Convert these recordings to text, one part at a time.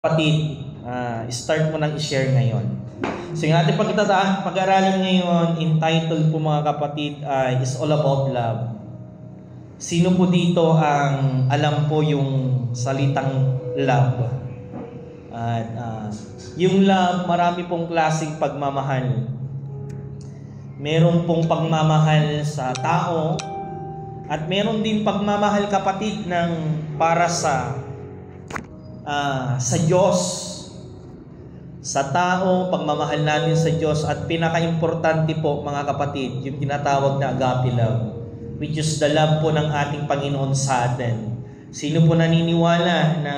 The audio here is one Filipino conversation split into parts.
Kapatid, start mo nang i-share ngayon. So yung ating pag-aaralan ngayon, entitled po mga kapatid, is all about love. Sino po dito ang alam po yung salitang love? At yung love, marami pong klaseng pagmamahal. Meron pong pagmamahal sa tao, at meron din pagmamahal kapatid ng para sa Diyos, sa tao, pagmamahal natin sa Diyos, at pinaka-importante po mga kapatid, yung tinatawag na agape love, which is the love po ng ating Panginoon sa atin. Sino po naniniwala na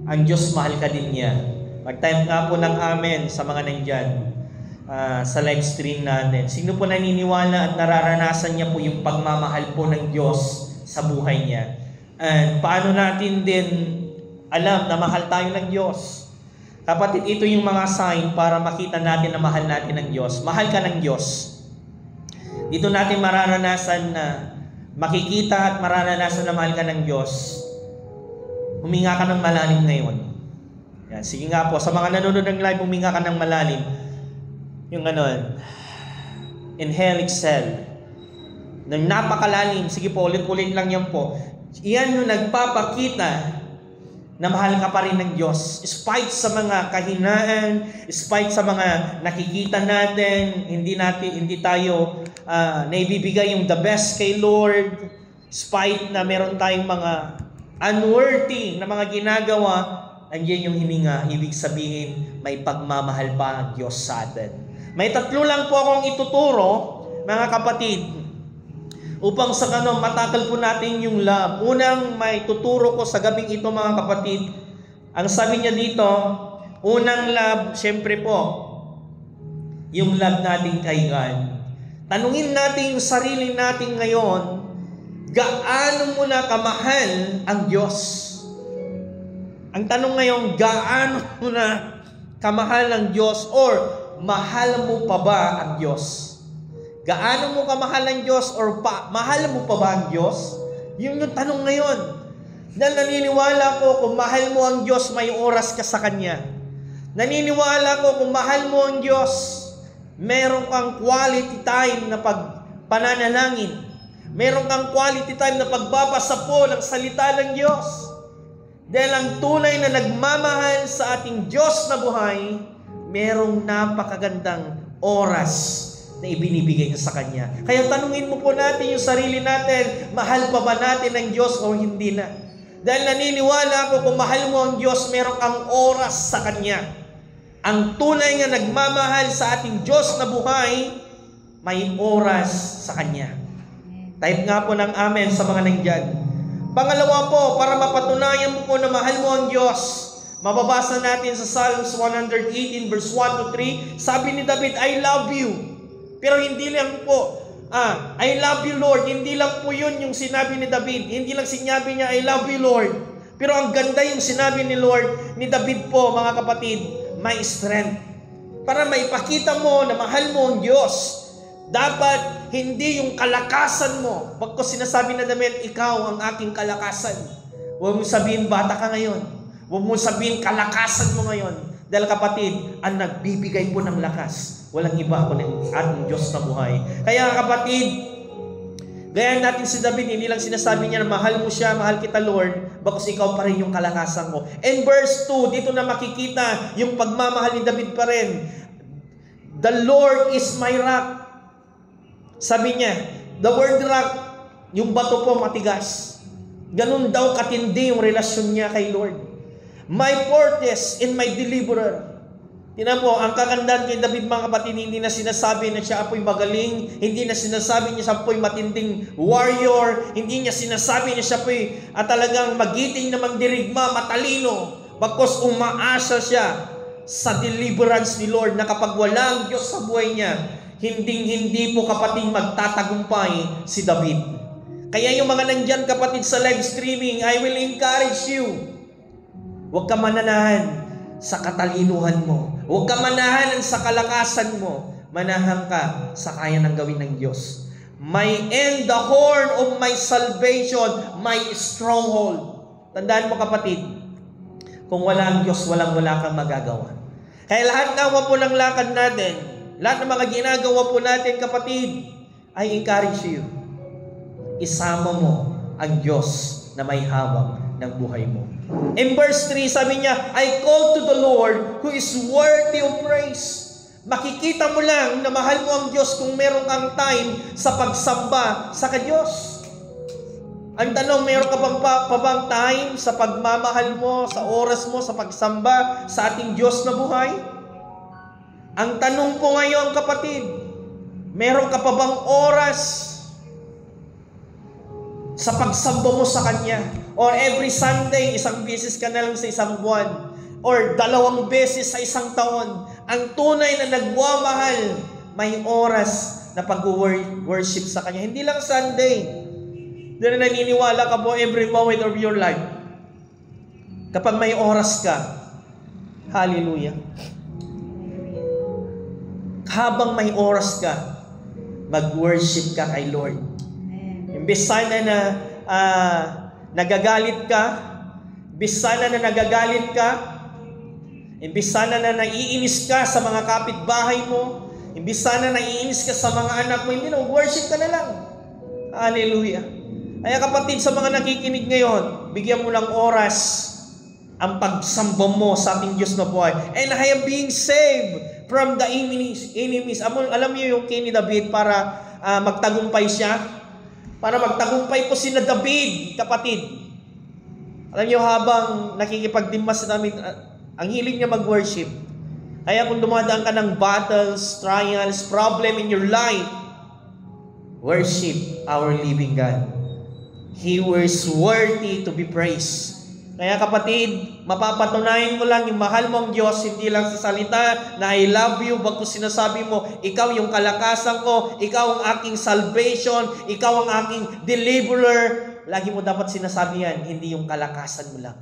ang Diyos mahal ka din niya? Mag-type nga po ng amen sa mga nandyan sa live stream natin. Sino po naniniwala at nararanasan niya po yung pagmamahal po ng Diyos sa buhay niya? And paano natin din alam na mahal tayo ng Diyos? Kapatid, ito yung mga sign para makita natin na mahal natin ng Diyos. Mahal ka ng Diyos. Dito natin mararanasan na makikita at mararanasan na mahal ka ng Diyos. Huminga ka ng malalim ngayon. Yan, sige nga po, sa mga nanonood ng live, huminga ka ng malalim. Yung inhale, exhale. Nang napakalalim, sige po, ulit-ulit lang yan po. Iyan yung nagpapakita na mahal ka pa rin ng Diyos. Despite sa mga kahinaan, despite sa mga nakikita natin, hindi tayo naibibigay yung the best kay Lord, despite na meron tayong mga unworthy na mga ginagawa, andiyan yung hininga. Ibig sabihin, may pagmamahal pa ang Diyos sa atin. May tatlo lang po akong ituturo, mga kapatid, upang sa matakal po natin yung love. Unang may tuturo ko sa gabing ito mga kapatid, ang sabi niya dito, unang love, syempre po, yung love natin kay God. Tanungin natin yung sarili natin ngayon, gaano mo na kamahal ang Diyos? Ang tanong ngayon, gaano mo na kamahal ang Diyos or mahal mo pa ba ang Diyos? Gaano mo kamahal ang Diyos or mahal mo pa ba ang Diyos? Yun yung tanong ngayon. Dahil naniniwala ko kung mahal mo ang Diyos, may oras ka sa Kanya. Naniniwala ko kung mahal mo ang Diyos, meron kang quality time na pananalangin. Meron kang quality time na pagbabasa po ng salita ng Diyos. Dahil ang tunay na nagmamahal sa ating Diyos na buhay, merong napakagandang oras na ibinibigay niya sa Kanya. Kaya tanungin mo po natin yung sarili natin, mahal pa ba natin ang Diyos o hindi na? Dahil naniniwala ako kung mahal mo ang Diyos, meron kang oras sa Kanya. Ang tunay nga nagmamahal sa ating Diyos na buhay, may oras sa Kanya. Type nga po ng amen sa mga nandyan. Pangalawa po, para mapatunayan mo po na mahal mo ang Diyos, mababasa natin sa Psalms 118 verse 1 to 3, sabi ni David, I love you. Pero hindi lang po, I love you Lord, hindi lang po yun yung sinabi ni David. Hindi lang sinabi niya, I love you Lord. Pero ang ganda yung sinabi ni David po, mga kapatid, may strength. Para maipakita mo na mahal mo ang Diyos, dapat hindi yung kalakasan mo. Pag ko sinasabi na David, ikaw ang aking kalakasan. Huwag mo sabihin, bata ka ngayon. Huwag mo sabihin, kalakasan mo ngayon. Dahil kapatid, ang nagbibigay po ng lakas, walang iba ako ng ating Diyos na buhay. Kaya kapatid, gaya natin si David, hindi lang sinasabi niya na mahal mo siya, mahal kita Lord, bakos ikaw pa rin yung kalakasan mo. And verse 2, dito na makikita yung pagmamahal ni David pa rin. The Lord is my rock. Sabi niya, the word rock, yung bato po matigas. Ganun daw katindi yung relasyon niya kay Lord. My fortress and my deliverer. Tingnan po, ang kagandahan kay David mga kapatid, hindi na sinasabi na siya apoy magaling, hindi na sinasabi niya siya apoy matinding warrior, hindi niya sinasabi niya siya apoy talagang magiting na magdirigma, matalino, bagkos umaasa siya sa deliverance ni Lord na kapag wala ang Diyos sa buhay niya, hindi po kapatid magtatagumpay si David. Kaya yung mga nandyan kapatid sa live streaming, I will encourage you. Huwag ka mananahan sa katalinuhan mo. Huwag ka manahan sa kalakasan mo. Manahan ka sa kaya ng gawin ng Diyos. May end the horn of my salvation, my stronghold. Tandaan mo kapatid, Kung wala ang Diyos, walang-wala kang magagawa. Kaya lahat nawa po ng lakad natin, lahat ng mga ginagawa po natin, kapatid, I encourage you, isama mo ang Diyos na may hawak ng buhay mo. In verse 3, sabi niya, I call to the Lord who is worthy of praise. Makikita mo lang na mahal mo ang Diyos kung meron kang time sa pagsamba sa Diyos. Ang tanong, meron ka bang time sa pagmamahal mo, sa oras mo, sa pagsamba sa ating Diyos na buhay? Ang tanong po ngayon, kapatid, meron ka pa bang oras sa pagsamba mo sa Kanya? Or every Sunday, isang beses ka na lang sa isang buwan? Or 2 beses sa isang taon? Ang tunay na nagmamahal, may oras na pag-worship sa Kanya. Hindi lang Sunday. Hindi na naniniwala ka po every moment of your life. Kapag may oras ka, hallelujah. Habang may oras ka, mag-worship ka kay Lord. Imbes sana na nagagalit ka, imbes sana na nagagalit ka, imbes sana na naiinis ka sa mga kapitbahay mo, imbes sana naiinis ka sa mga anak mo, hindi na, worship ka na lang. Hallelujah. Kaya kapatid, sa mga nakikinig ngayon, bigyan mo ng oras ang pagsamba mo sa ating Diyos na buhay. And I am being saved from the enemies. Alam niyo yung kay ni David para magtagumpay siya? Para magtagumpay po si David, kapatid. Alam niyo, habang nakikipagdimas sa namin, ang hiling niya mag-worship. Kaya kung dumadaan ka ng battles, trials, problem in your life, worship our living God. He was worthy to be praised. Kaya kapatid, mapapatunayan mo lang yung mahal mong Diyos, hindi lang sa salita na I love you, bagkus sinasabi mo, ikaw yung kalakasan ko, ikaw ang aking salvation, ikaw ang aking deliverer. Lagi mo dapat sinasabi yan, hindi yung kalakasan mo lang.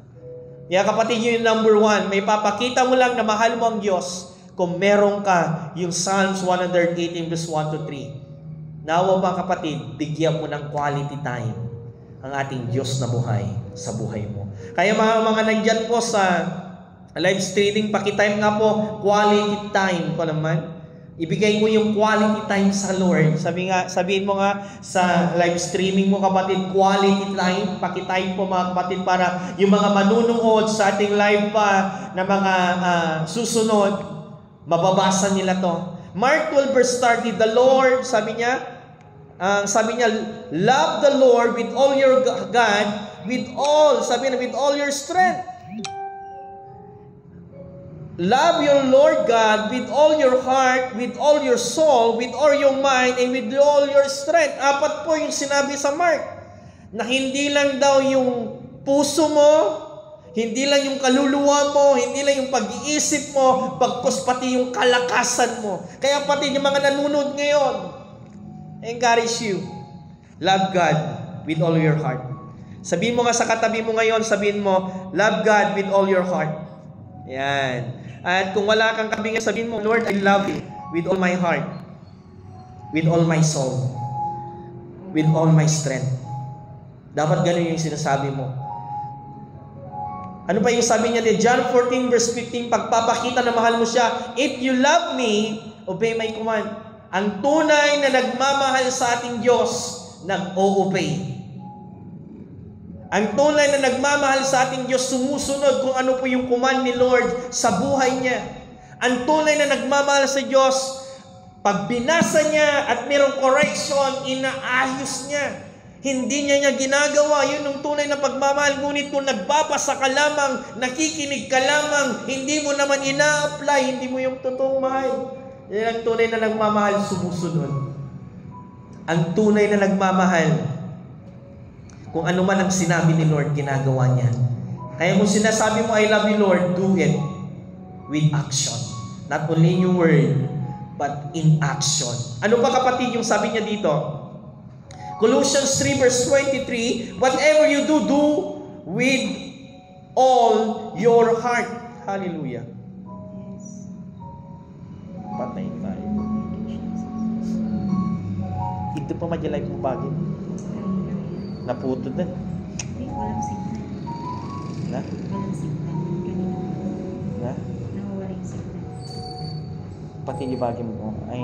Kaya kapatid, yun yung number 1. May papakita mo lang na mahal mo ang Diyos kung meron ka yung Psalms 118 verse 1 to 3. Nawa ba kapatid, bigyan mo ng quality time ang ating Diyos na buhay sa buhay mo. Kaya mga nandyan po sa live streaming, pakitime nga po, quality time ko naman. Ibigay mo yung quality time sa Lord. Sabihin mo nga sa live streaming mo, kapatid, quality time. Pakitime po mga kapatid para yung mga manunood sa ating live pa na mga susunod, mababasa nila to. Mark 12 verse 30, the Lord, sabi niya, love the Lord with all your God, with all your strength. Love your Lord God with all your heart, with all your soul, with all your mind, and with all your strength. 4 po yung sinabi sa Mark. Na hindi lang daw yung puso mo, hindi lang yung kaluluwa mo, hindi lang yung pag-iisip mo, bagkus pati yung kalakasan mo. Kaya pati yung mga nanonood ngayon, encourage you, love God with all your heart. Sabihin mo nga sa katabi mo ngayon, sabihin mo, love God with all your heart. Yan. At kung wala kang kabingan, sabihin mo, Lord, I love you with all my heart, with all my soul, with all my strength. Dapat ganun yung sinasabi mo. Ano pa yung sabi niya din? John 14 verse 15, pagpapakita na mahal mo siya, if you love me, obey my command. Ang tunay na nagmamahal sa ating Diyos, nag-o-obey. Ang tunay na nagmamahal sa ating Diyos, sumusunod kung ano po yung command ni Lord sa buhay niya. Ang tunay na nagmamahal sa Diyos, pag binasa niya at mayroong correction, inaayos niya. Hindi niya ginagawa. Yun ang tunay na pagmamahal. Ngunit kung nagbabasa ka lamang, nakikinig ka lamang, hindi mo naman ina-apply, hindi mo yung totoong mahal. Yan ang tunay na nagmamahal, sumusunod. Ang tunay na nagmamahal, kung ano man ang sinabi ni Lord, ginagawa niya. Kaya kung sinasabi mo, I love you Lord, do it with action. Not only in your word, but in action. Ano ba kapatid yung sabi niya dito? Colossians 3 verse 23, whatever you do, do with all your heart. Hallelujah. Patay tayo. Ito pa majalay mo bagay. Naputod na. Walang signal. Na? Walang signal. Patilibagin mo ay